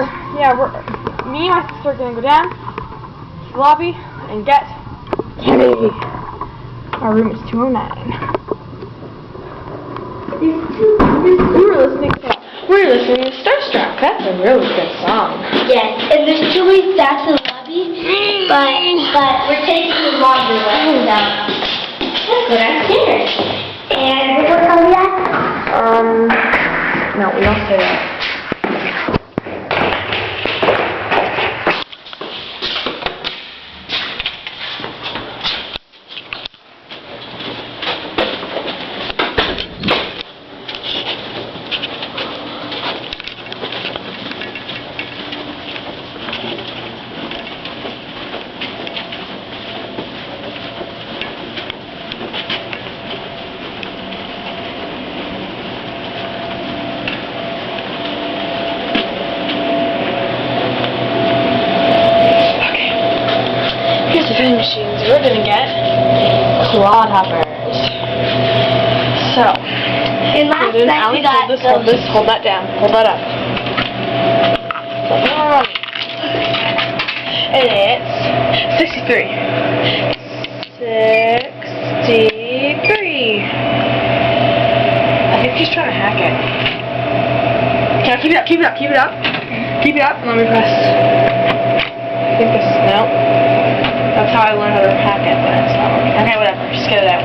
me and my sister are gonna go down to the lobby and get candy. Our room is 209. We were listening to Starstruck. That's a really good song. Yes, and there's 2 ways back to the lobby, but we're taking the longer way. Let's go downstairs. And what are we at? No, we don't say that. Vending machines, we're gonna get clodhoppers. So, and last night we got hold that down, hold that up. And it's 63. 63. I think he's trying to hack it. Can I keep it up, keep it up, keep it up? Keep it up, and let me press. I think this, no. That's how I learned how to hack it, but it's not working. Okay, whatever, just get it out.